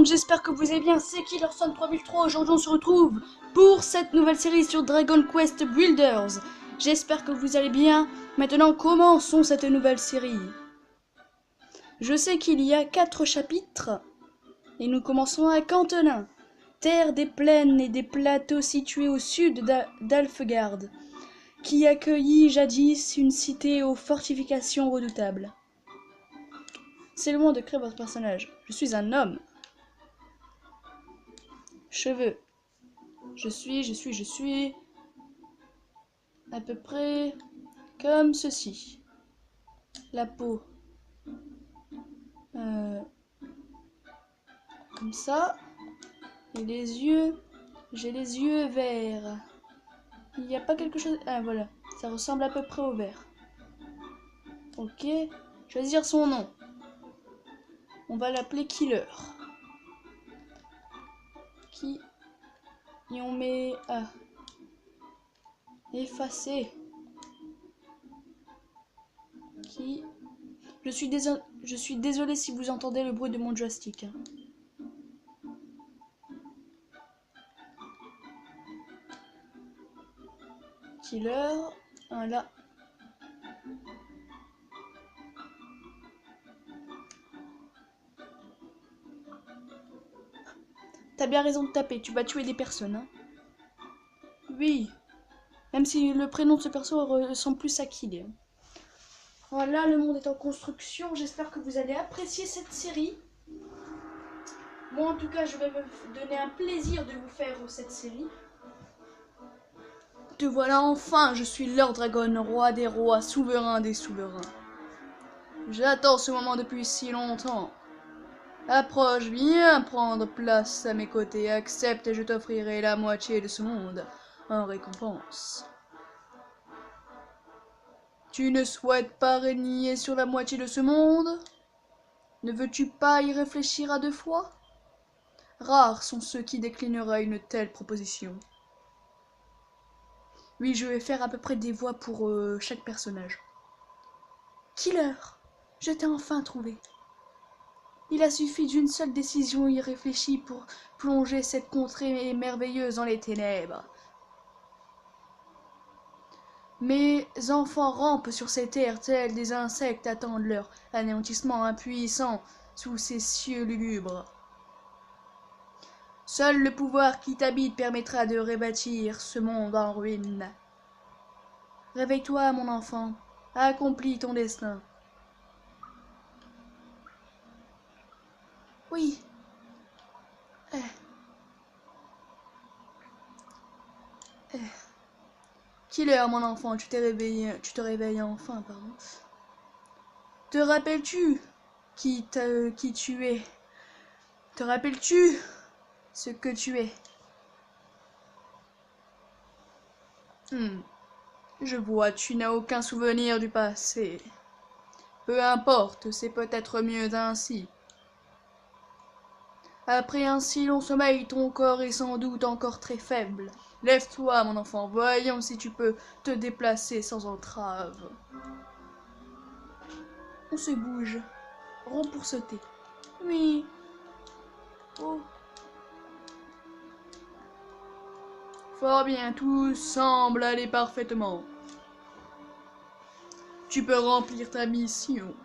monde, j'espère que vous allez bien, c'est Killerson 3003, aujourd'hui on se retrouve pour cette nouvelle série sur Dragon Quest Builders. J'espère que vous allez bien. Maintenant commençons cette nouvelle série. Je sais qu'il y a 4 chapitres et nous commençons à Cantelin, terre des plaines et des plateaux situés au sud d'Alfgard, qui accueillit jadis une cité aux fortifications redoutables. C'est le moment de créer votre personnage. Je suis un homme. Cheveux. Je suis à peu près comme ceci. La peau. Comme ça. Et les yeux. J'ai les yeux verts. Il n'y a pas quelque chose... Ah voilà. Ça ressemble à peu près au vert. Ok. Choisir son nom. On va l'appeler Killer. Qui... Et on met... Ah. Effacer. Qui... Je suis désolé si vous entendez le bruit de mon joystick. Killer. Voilà. T'as bien raison de taper, tu vas tuer des personnes. Hein. Oui. Même si le prénom de ce perso ressemble plus à Killer. Voilà, le monde est en construction. J'espère que vous allez apprécier cette série. Moi, en tout cas, je vais me donner un plaisir de vous faire cette série. Te voilà enfin, je suis Lord Dragon, roi des rois, souverain des souverains. J'attends ce moment depuis si longtemps. Approche, viens prendre place à mes côtés, accepte et je t'offrirai la moitié de ce monde en récompense. Tu ne souhaites pas régner sur la moitié de ce monde? Ne veux-tu pas y réfléchir à 2 fois? Rares sont ceux qui déclineraient une telle proposition. Oui, je vais faire à peu près des voix pour chaque personnage. Killer, je t'ai enfin trouvé. Il a suffi d'une seule décision irréfléchie pour plonger cette contrée merveilleuse dans les ténèbres. Mes enfants rampent sur ces terres tels des insectes attendent leur anéantissement impuissant sous ces cieux lugubres. Seul le pouvoir qui t'habite permettra de rebâtir ce monde en ruine. Réveille-toi, mon enfant, accomplis ton destin. Oui. Killer, mon enfant, tu te réveilles enfin, pardon. Te rappelles-tu qui tu es? Te rappelles-tu ce que tu es? Je vois, tu n'as aucun souvenir du passé. Peu importe, c'est peut-être mieux ainsi. Après un si long sommeil, ton corps est sans doute encore très faible. Lève-toi, mon enfant, voyons si tu peux te déplacer sans entrave. On se bouge. Rond pour sauter. Oui. Oh. Fort bien, tout semble aller parfaitement. Tu peux remplir ta mission.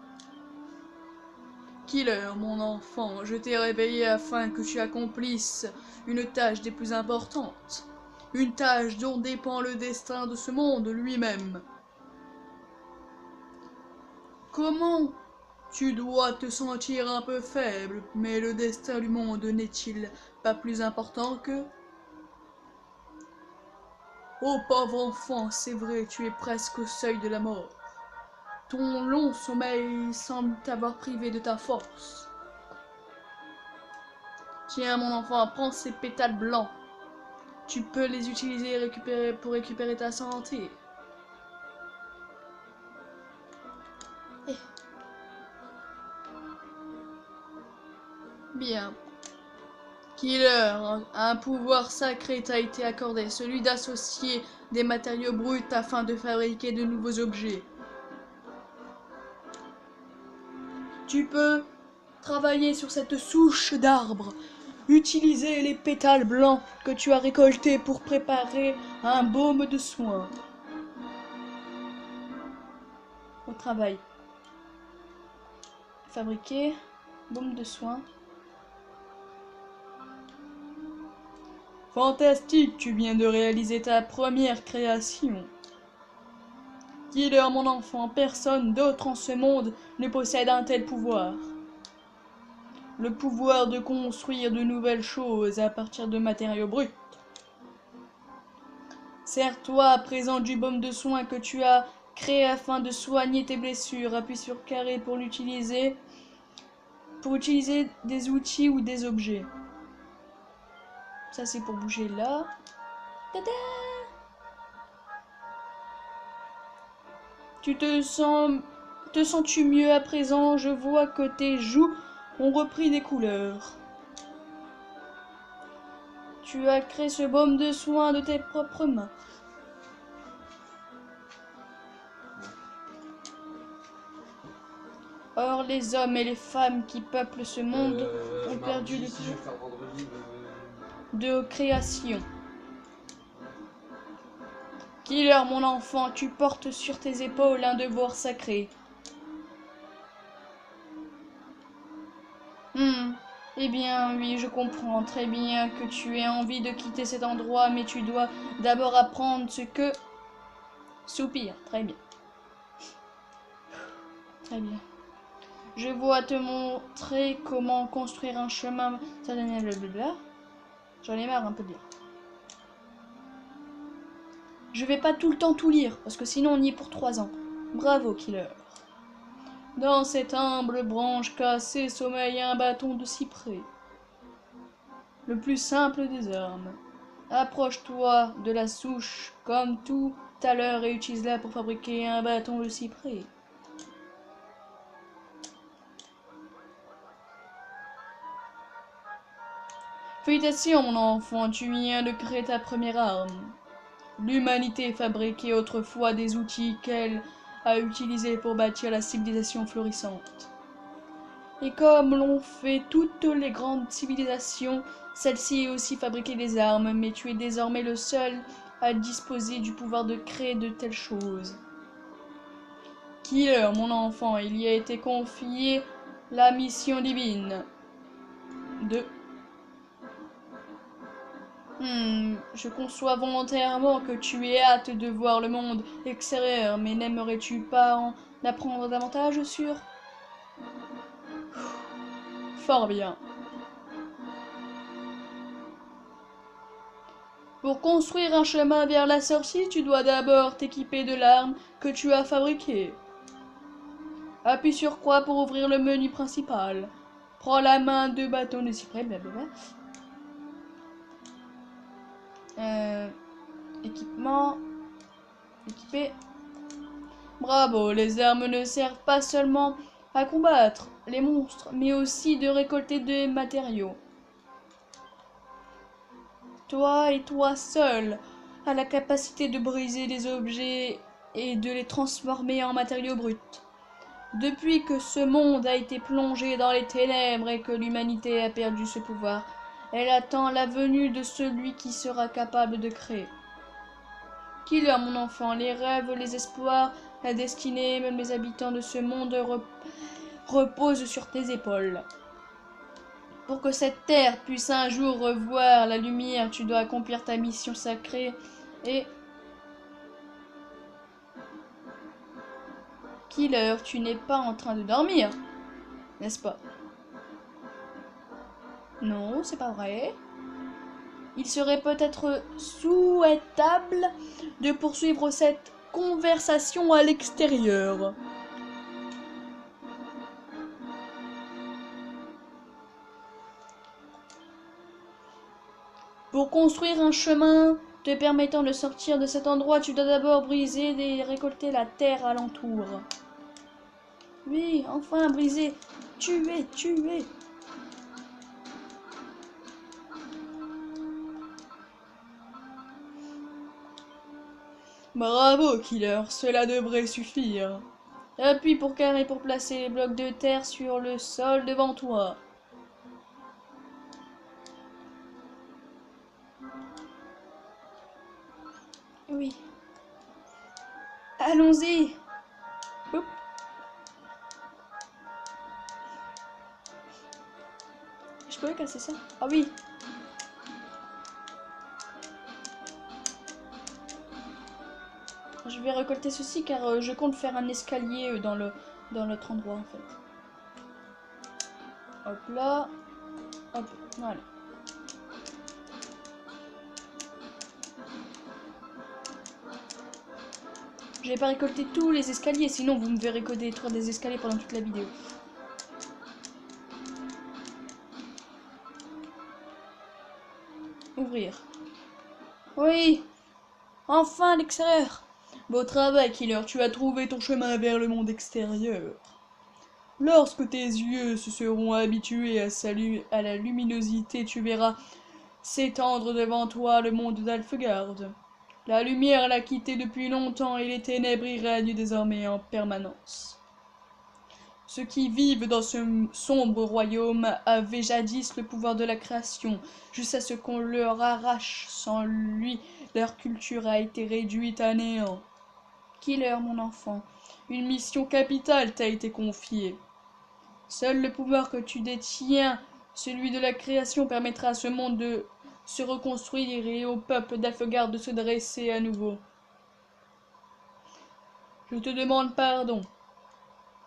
Killer, mon enfant, je t'ai réveillé afin que tu accomplisses une tâche des plus importantes. Une tâche dont dépend le destin de ce monde lui-même. Comment? Tu dois te sentir un peu faible, mais le destin du monde n'est-il pas plus important que... Oh pauvre enfant, c'est vrai, tu es presque au seuil de la mort. Ton long sommeil semble t'avoir privé de ta force. Tiens mon enfant, prends ces pétales blancs. Tu peux les utiliser pour récupérer ta santé. Bien. Killer, un pouvoir sacré t'a été accordé, celui d'associer des matériaux bruts afin de fabriquer de nouveaux objets. Tu peux travailler sur cette souche d'arbre. Utilisez les pétales blancs que tu as récoltés pour préparer un baume de soin. Au travail. Fabriquer baume de soin. Fantastique, tu viens de réaliser ta première création. Killer, mon enfant, personne d'autre en ce monde ne possède un tel pouvoir. Le pouvoir de construire de nouvelles choses à partir de matériaux bruts. Sers-toi à présent du baume de soin que tu as créé afin de soigner tes blessures. Appuie sur carré pour l'utiliser. Pour utiliser des outils ou des objets. Ça c'est pour bouger là. Tada! Te sens-tu mieux à présent? Je vois que tes joues ont repris des couleurs. Tu as créé ce baume de soin de tes propres mains. Or, les hommes et les femmes qui peuplent ce monde ont perdu le goût de création. Killer, mon enfant, tu portes sur tes épaules un devoir sacré. Eh bien, oui, je comprends très bien que tu aies envie de quitter cet endroit, mais tu dois d'abord apprendre ce que... Soupir, très bien. Très bien. Je vois te montrer comment construire un chemin... Blablabla. J'en ai marre un peu de lire. Je vais pas tout le temps tout lire, parce que sinon on y est pour 3 ans. Bravo, Killer. Dans cette humble branche cassée sommeille un bâton de cyprès. Le plus simple des armes. Approche-toi de la souche comme tout à l'heure et utilise-la pour fabriquer un bâton de cyprès. Félicitations, mon enfant, tu viens de créer ta première arme. L'humanité fabriquait autrefois des outils qu'elle a utilisés pour bâtir la civilisation florissante. Et comme l'ont fait toutes les grandes civilisations, celle-ci a aussi fabriqué des armes, mais tu es désormais le seul à disposer du pouvoir de créer de telles choses. Killer, mon enfant, il y a été confié la mission divine de... je conçois volontairement que tu aies hâte de voir le monde extérieur, mais n'aimerais-tu pas en apprendre davantage sur... Fort bien. Pour construire un chemin vers la sortie, tu dois d'abord t'équiper de l'arme que tu as fabriquée. Appuie sur croix pour ouvrir le menu principal. Prends la main de bâton de cyprès, blablabla. Équipement. Équipé. Bravo, les armes ne servent pas seulement à combattre les monstres, mais aussi de récolter des matériaux. Toi et toi seul as la capacité de briser des objets et de les transformer en matériaux bruts. Depuis que ce monde a été plongé dans les ténèbres et que l'humanité a perdu ce pouvoir, elle attend la venue de celui qui sera capable de créer. Killer, mon enfant, les rêves, les espoirs, la destinée, même les habitants de ce monde reposent sur tes épaules. Pour que cette terre puisse un jour revoir la lumière, tu dois accomplir ta mission sacrée et... Killer, tu n'es pas en train de dormir, n'est-ce pas? Non, c'est pas vrai. Il serait peut-être souhaitable de poursuivre cette conversation à l'extérieur. Pour construire un chemin te permettant de sortir de cet endroit, tu dois d'abord briser et récolter la terre alentour. Oui, enfin briser. Tuer, tuer. Bravo, Killer, cela devrait suffire. Appuie pour carré pour placer les blocs de terre sur le sol devant toi. Oui. Allons-y. Hop. Je pourrais casser ça. Ah oui. Je vais récolter ceci car je compte faire un escalier dans l'autre endroit en fait. Hop là. Hop. Voilà. Je vais pas récolter tous les escaliers, sinon vous me verrez que détruire des escaliers pendant toute la vidéo. Ouvrir. Oui. Enfin l'extérieur. Beau travail, Killer, tu as trouvé ton chemin vers le monde extérieur. Lorsque tes yeux se seront habitués à la luminosité, tu verras s'étendre devant toi le monde d'Alfegard. La lumière l'a quitté depuis longtemps et les ténèbres y règnent désormais en permanence. Ceux qui vivent dans ce sombre royaume avaient jadis le pouvoir de la création, jusqu'à ce qu'on leur arrache. Sans lui, leur culture a été réduite à néant. Killer, mon enfant, une mission capitale t'a été confiée. Seul le pouvoir que tu détiens, celui de la création, permettra à ce monde de se reconstruire et au peuple d'Alfegard de se dresser à nouveau. Je te demande pardon.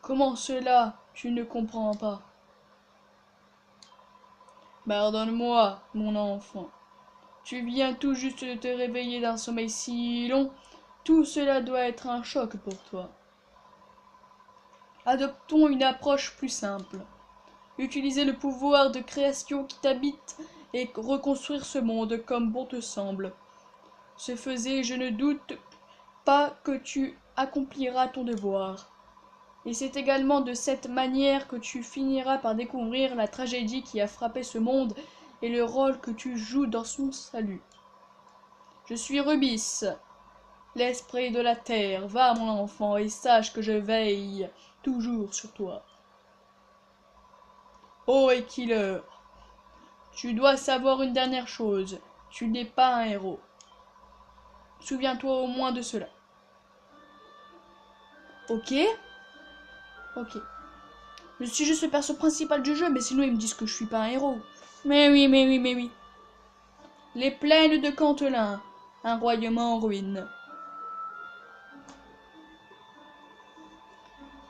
Comment cela, tu ne comprends pas? Pardonne-moi, mon enfant. Tu viens tout juste de te réveiller d'un sommeil si long. Tout cela doit être un choc pour toi. Adoptons une approche plus simple. Utiliser le pouvoir de création qui t'habite et reconstruire ce monde comme bon te semble. Ce faisait, je ne doute pas que tu accompliras ton devoir. Et c'est également de cette manière que tu finiras par découvrir la tragédie qui a frappé ce monde et le rôle que tu joues dans son salut. Je suis Rubis, l'esprit de la terre. Va, mon enfant, et sache que je veille toujours sur toi. Oh, et Killer, tu dois savoir une dernière chose. Tu n'es pas un héros. Souviens-toi au moins de cela. Ok? Ok. Je suis juste le perso principal du jeu, mais sinon ils me disent que je suis pas un héros. Mais oui, mais oui, mais oui. Les plaines de Cantelin, un royaume en ruine.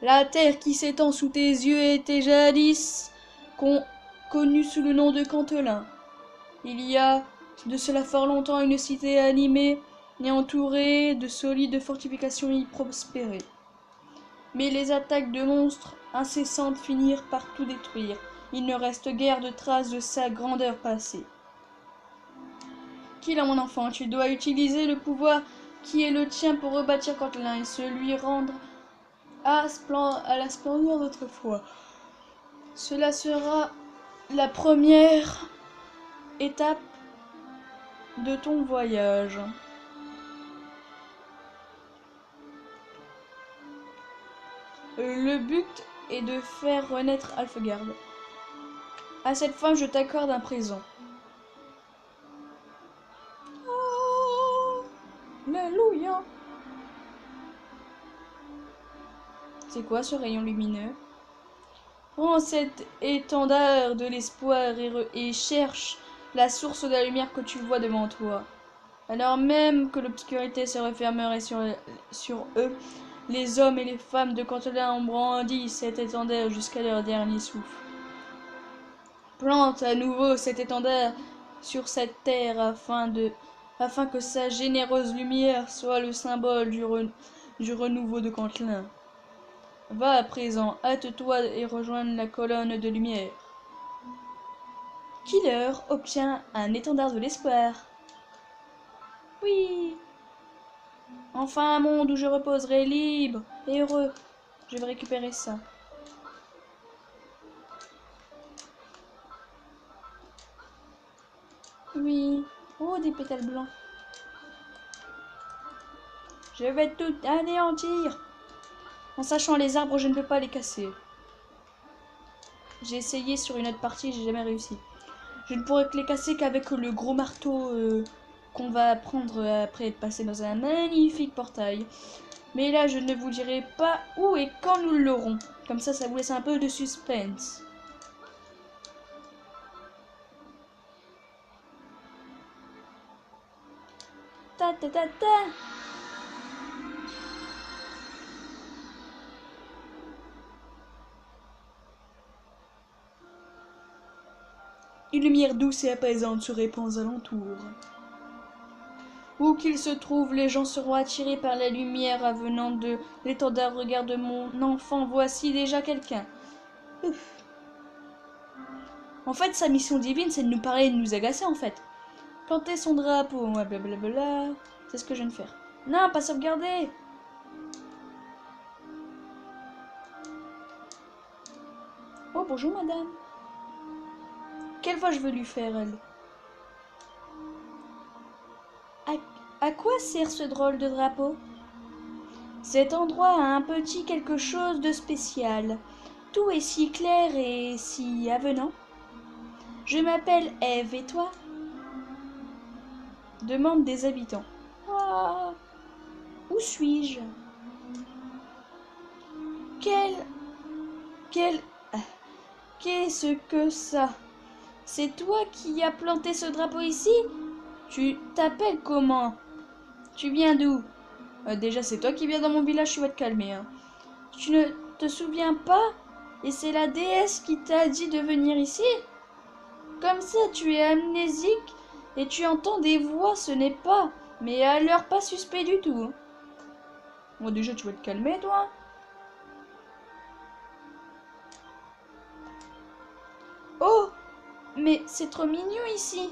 La terre qui s'étend sous tes yeux était jadis connue sous le nom de Cantelin. Il y a de cela fort longtemps une cité animée et entourée de solides fortifications y prospérait. Mais les attaques de monstres incessantes finirent par tout détruire. Il ne reste guère de traces de sa grandeur passée. Qu'il a mon enfant, tu dois utiliser le pouvoir qui est le tien pour rebâtir Cantelin et se lui rendre à la splendeur d'autrefois. Cela sera la première étape de ton voyage. Le but est de faire renaître Alfegard. À cette fin, je t'accorde un présent. Oh, Alléluia. C'est quoi ce rayon lumineux? Prends cet étendard de l'espoir et cherche la source de la lumière que tu vois devant toi. Alors même que l'obscurité se refermerait sur eux, les hommes et les femmes de Cantelin ont brandi cet étendard jusqu'à leur dernier souffle. Plante à nouveau cet étendard sur cette terre afin que sa généreuse lumière soit le symbole du renouveau de Cantelin. Va à présent, hâte-toi et rejoins la colonne de lumière. Killer obtient un étendard de l'espoir. Oui. Enfin un monde où je reposerai libre et heureux. Je vais récupérer ça. Oui. Oh, des pétales blancs. Je vais tout anéantir. En sachant les arbres, je ne peux pas les casser. J'ai essayé sur une autre partie, j'ai jamais réussi. Je ne pourrais que les casser qu'avec le gros marteau qu'on va prendre après être passé dans un magnifique portail. Mais là, je ne vous dirai pas où et quand nous l'aurons. Comme ça vous laisse un peu de suspense. Ta ta ta ta. Une lumière douce et apaisante se répand aux alentours. Où qu'il se trouve, les gens seront attirés par la lumière avenant de l'étendard. Regarde mon enfant, voici déjà quelqu'un. En fait, sa mission divine, c'est de nous parler et de nous agacer, en fait. Planter son drapeau, ouais, blablabla. C'est ce que je viens de faire. Non, pas sauvegarder. Oh, bonjour, madame. Quelle voix je veux lui faire, elle? À quoi sert ce drôle de drapeau? Cet endroit a un petit quelque chose de spécial. Tout est si clair et si avenant. Je m'appelle Eve, et toi? Demande des habitants. Ah, où suis-je? Qu'est-ce que ça? C'est toi qui as planté ce drapeau ici? Tu t'appelles comment? Tu viens d'où? Déjà, c'est toi qui viens dans mon village, tu vas te calmer. Hein. Tu ne te souviens pas? Et c'est la déesse qui t'a dit de venir ici? Comme ça, tu es amnésique et tu entends des voix, ce n'est pas. Mais alors, pas suspect du tout. Hein. Bon, déjà, tu vas te calmer, toi? Oh! Mais c'est trop mignon ici.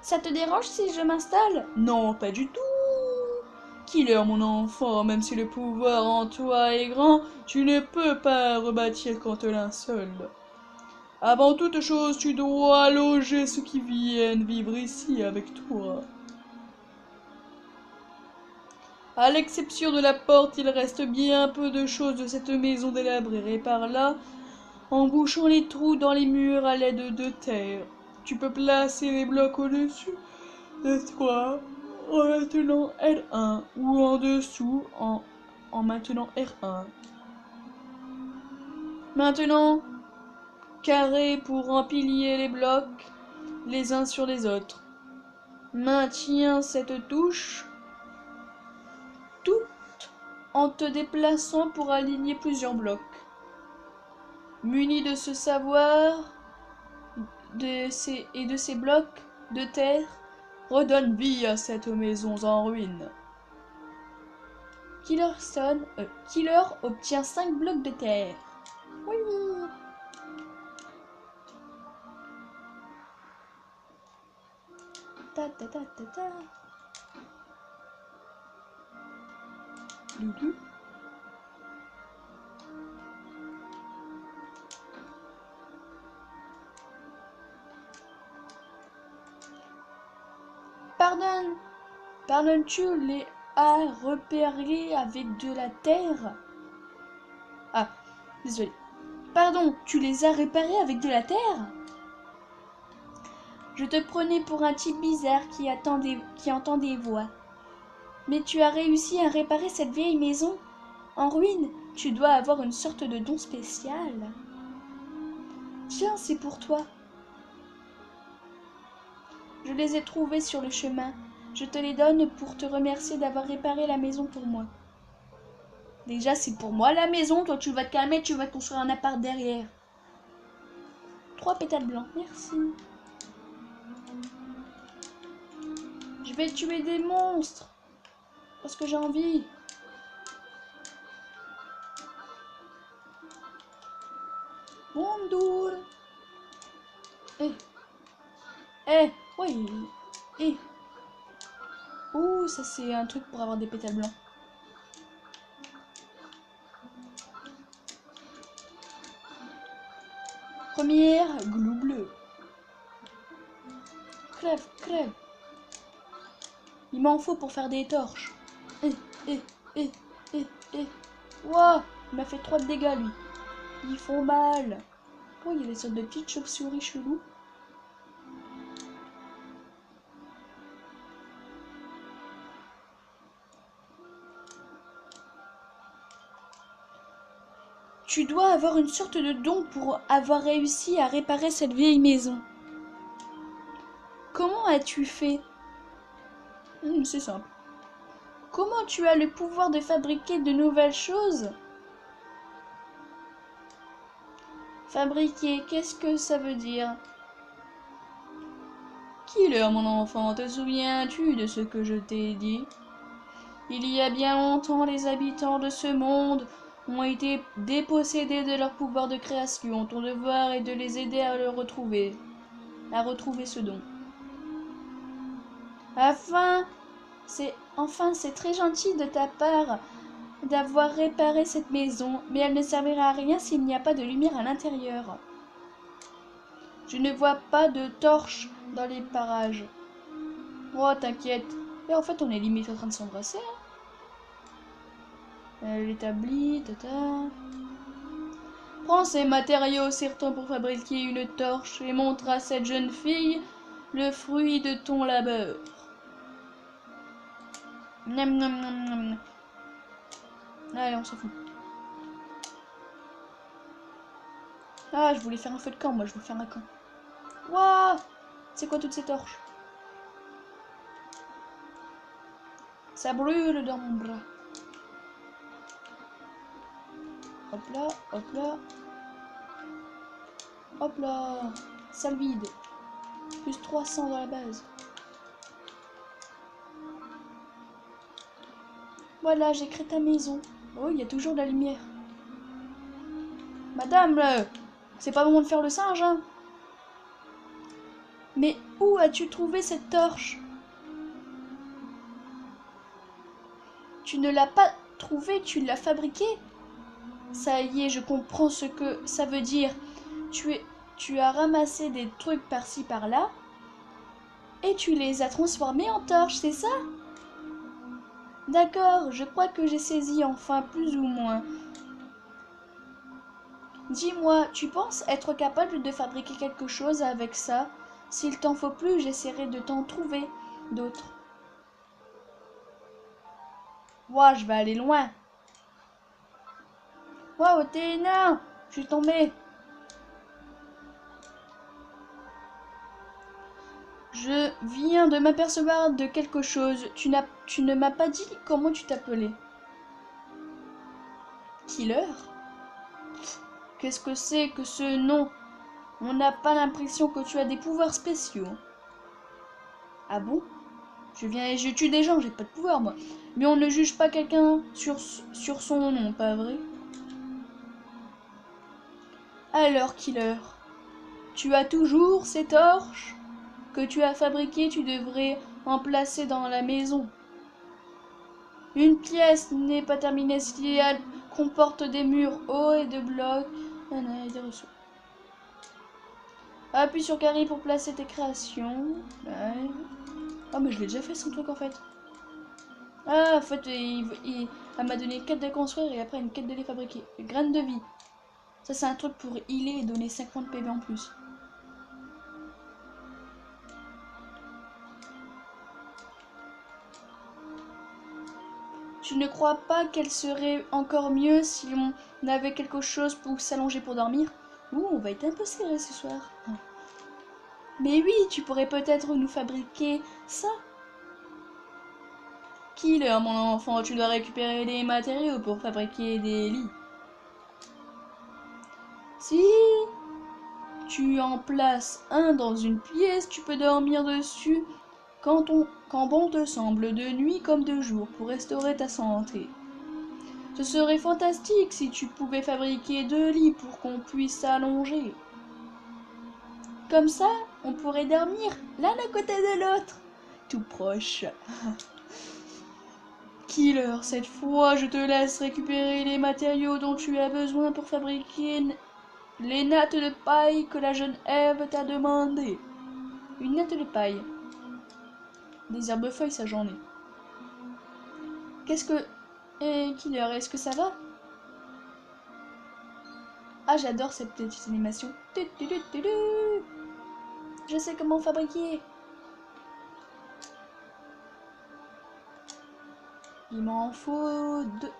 Ça te dérange si je m'installe? Non, pas du tout. Killer, mon enfant, même si le pouvoir en toi est grand, tu ne peux pas rebâtir contre linceul. Avant toute chose, tu dois loger ceux qui viennent vivre ici avec toi. À l'exception de la porte, il reste bien peu de choses de cette maison délabrée. Répare là, en bouchant les trous dans les murs à l'aide de terre. Tu peux placer les blocs au-dessus de toi en maintenant R1 ou en dessous en maintenant R1. Maintenant, carré pour empiler les blocs les uns sur les autres. Maintiens cette touche toute en te déplaçant pour aligner plusieurs blocs. Muni de ce savoir et de ces blocs de terre, redonne vie à cette maison en ruine. Killer obtient 5 blocs de terre. Oui. Ta ta ta ta ta. Loulou. Pardonnes-tu les as repérés avec de la terre? Ah, désolé. Pardon, tu les as réparés avec de la terre? Je te prenais pour un type bizarre qui entend des voix. Mais tu as réussi à réparer cette vieille maison en ruine. Tu dois avoir une sorte de don spécial. Tiens, c'est pour toi. Je les ai trouvés sur le chemin. Je te les donne pour te remercier d'avoir réparé la maison pour moi. Déjà, c'est pour moi la maison. Toi, tu vas te calmer, tu vas construire un appart derrière. 3 pétales blancs, merci. Je vais tuer des monstres. Parce que j'ai envie. Bonjour. Oui. Ouh, ça c'est un truc pour avoir des pétales blancs. Première, glou bleu. Crève, crève. Il m'en faut pour faire des torches. Wouah. Il m'a fait 3 de dégâts, lui. Ils font mal. Oh, il y a des sortes de petites chauves-souris chelous. Tu dois avoir une sorte de don pour avoir réussi à réparer cette vieille maison. Comment as-tu fait? C'est simple. Comment tu as le pouvoir de fabriquer de nouvelles choses? Fabriquer, qu'est-ce que ça veut dire? Killer, mon enfant, te souviens-tu de ce que je t'ai dit? Il y a bien longtemps, les habitants de ce monde ont été dépossédés de leur pouvoir de création. Ton devoir est de les aider à le retrouver, ce don. Enfin, c'est très gentil de ta part d'avoir réparé cette maison, mais elle ne servira à rien s'il n'y a pas de lumière à l'intérieur. Je ne vois pas de torche dans les parages. Oh, t'inquiète. Et en fait, on est limite en train de s'embrasser. L'établi, tata. Prends ces matériaux sertants pour fabriquer une torche et montre à cette jeune fille le fruit de ton labeur. Nam nam nam nam. Allez, on s'en fout. Ah, je voulais faire un feu de camp, moi, je veux faire un camp. Waouh! C'est quoi toutes ces torches? Ça brûle dans mon bras. Hop là, hop là. Hop là. Salle vide. Plus 300 dans la base. Voilà, j'ai créé ta maison. Oh, il y a toujours de la lumière. Madame, c'est pas le moment de faire le singe, hein? Mais où as-tu trouvé cette torche? Tu ne l'as pas trouvée, tu l'as fabriquée? Ça y est, je comprends ce que ça veut dire. Tu as ramassé des trucs par-ci par-là et tu les as transformés en torches, c'est ça? D'accord, je crois que j'ai saisi enfin plus ou moins. Dis-moi, tu penses être capable de fabriquer quelque chose avec ça? S'il t'en faut plus, j'essaierai de t'en trouver d'autres. Ouah, je vais aller loin. Waouh, t'es énorme! Je suis tombée. Je viens de m'apercevoir de quelque chose. Tu ne m'as pas dit comment tu t'appelais. Killer? Qu'est-ce que c'est que ce nom? On n'a pas l'impression que tu as des pouvoirs spéciaux. Ah bon? Je tue des gens, j'ai pas de pouvoir moi. Mais on ne juge pas quelqu'un sur son nom, pas vrai? Alors, Killer, tu as toujours ces torches que tu as fabriquées, tu devrais en placer dans la maison. Une pièce n'est pas terminée si elle comporte des murs hauts et de blocs et des ressources. Appuie sur carré pour placer tes créations. Ouais. Oh, mais je l'ai déjà fait son truc en fait. Ah, en fait, elle m'a donné une quête de construire et après une quête de les fabriquer. Graines de vie. Ça, c'est un truc pour healer et donner 50 PV en plus. Tu ne crois pas qu'elle serait encore mieux si on avait quelque chose pour s'allonger pour dormir? Ouh, on va être un peu serré ce soir. Mais oui, tu pourrais peut-être nous fabriquer ça. Killer, mon enfant, tu dois récupérer des matériaux pour fabriquer des lits. Si tu en places un dans une pièce, tu peux dormir dessus quand bon te semble, de nuit comme de jour, pour restaurer ta santé. Ce serait fantastique si tu pouvais fabriquer 2 lits pour qu'on puisse s'allonger. Comme ça, on pourrait dormir l'un à côté de l'autre, tout proche. Killer, cette fois, je te laisse récupérer les matériaux dont tu as besoin pour fabriquer les nattes de paille que la jeune Ève t'a demandé. Une natte de paille. Des herbes-feuilles, ça j'en ai. Qu'est-ce que... Killer, est-ce que ça va? Ah, j'adore cette petite animation. Je sais comment fabriquer. Il m'en faut 2.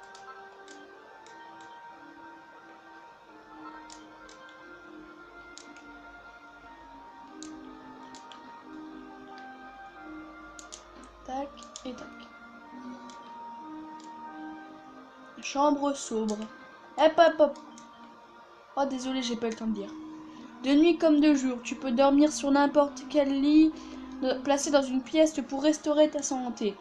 Tac et tac. Chambre sobre. Hop hop hop. Oh désolé, j'ai pas le temps de dire. De nuit comme de jour, tu peux dormir sur n'importe quel lit placé dans une pièce pour restaurer ta santé.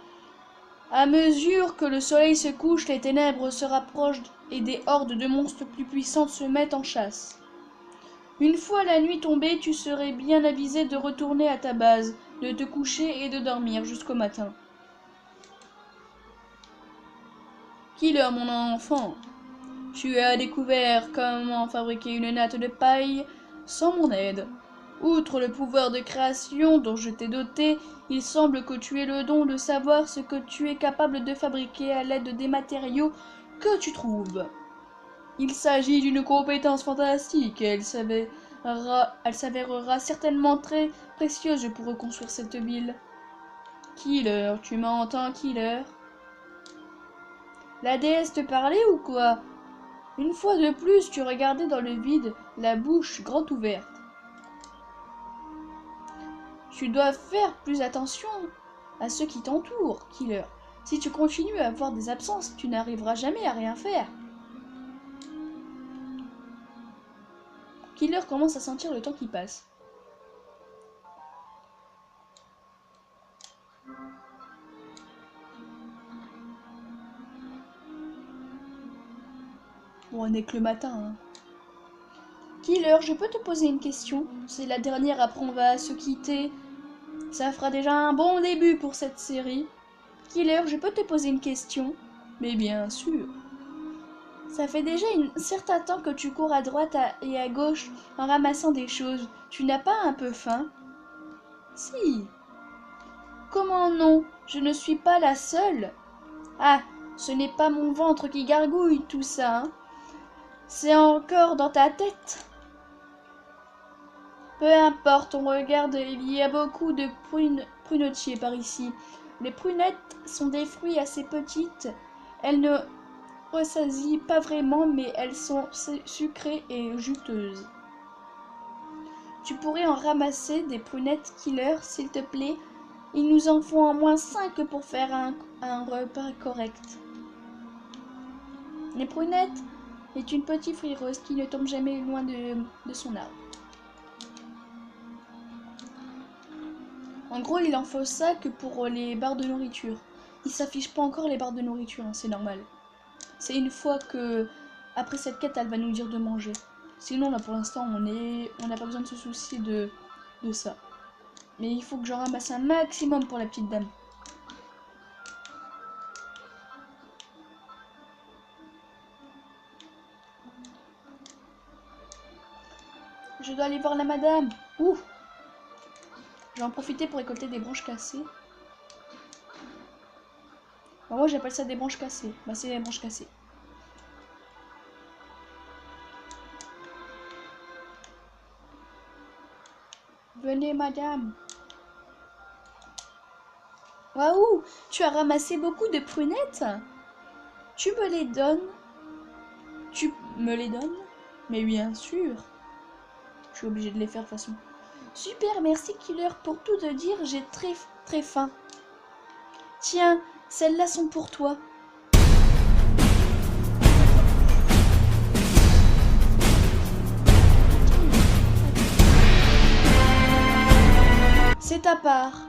À mesure que le soleil se couche, les ténèbres se rapprochent et des hordes de monstres plus puissantes se mettent en chasse. Une fois la nuit tombée, tu serais bien avisé de retourner à ta base, de te coucher et de dormir jusqu'au matin. Killer, mon enfant, tu as découvert comment fabriquer une natte de paille sans mon aide. Outre le pouvoir de création dont je t'ai doté, il semble que tu aies le don de savoir ce que tu es capable de fabriquer à l'aide des matériaux que tu trouves. Il s'agit d'une compétence fantastique et elle s'avérera certainement très précieuse pour reconstruire cette ville. Killer, tu m'entends, Killer? La déesse te parlait ou quoi? Une fois de plus, tu regardais dans le vide, la bouche grande ouverte. Tu dois faire plus attention à ceux qui t'entourent, Killer. Si tu continues à avoir des absences, tu n'arriveras jamais à rien faire. Killer commence à sentir le temps qui passe. Bon, on n'est que le matin, hein. Killer, je peux te poser une question? C'est la dernière, après on va se quitter. Ça fera déjà un bon début pour cette série. Killer, je peux te poser une question? Mais bien sûr. Ça fait déjà un certain temps que tu cours à droite et à gauche en ramassant des choses. Tu n'as pas un peu faim? Si. Comment non? Je ne suis pas la seule. Ah, ce n'est pas mon ventre qui gargouille tout ça, hein. C'est encore dans ta tête. Peu importe, on regarde, il y a beaucoup de prunetiers par ici. Les prunettes sont des fruits assez petites. Elles ne ressasient pas vraiment, mais elles sont sucrées et juteuses. Tu pourrais en ramasser des prunettes, Killer, s'il te plaît. Il nous en faut au moins 5 pour faire un repas correct. Les prunettes est une petite fruit rose qui ne tombe jamais loin de son arbre. En gros, il en faut ça que pour les barres de nourriture. Il s'affiche pas encore les barres de nourriture, hein, c'est normal. C'est une fois que, après cette quête, elle va nous dire de manger. Sinon, là, pour l'instant, on n'a pas besoin de se soucier de ça. Mais il faut que j'en ramasse un maximum pour la petite dame. Je dois aller voir la madame. Ouh! Je vais en profiter pour récolter des branches cassées. Bon, moi j'appelle ça des branches cassées. Bah c'est des branches cassées. Venez madame. Waouh! Tu as ramassé beaucoup de prunettes? Tu me les donnes? Tu me les donnes? Mais bien sûr. Je suis obligée de les faire de toute façon. Super, merci Killer. Pour tout te dire, j'ai très faim. Tiens, celles-là sont pour toi. C'est ta part.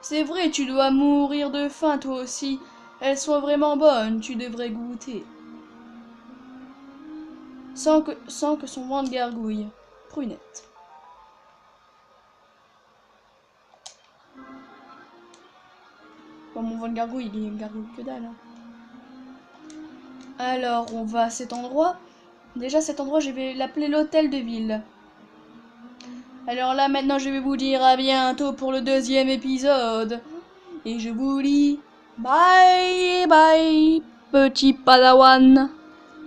C'est vrai, tu dois mourir de faim toi aussi. Elles sont vraiment bonnes, tu devrais goûter. Sans que son ventre gargouille. Prunette. Bon, mon ventre gargouille, il gargouille que dalle. Hein. Alors, on va à cet endroit. Déjà, cet endroit, je vais l'appeler l'hôtel de ville. Alors là, maintenant, je vais vous dire à bientôt pour le 2e épisode. Et je vous dis bye bye, petit padawan.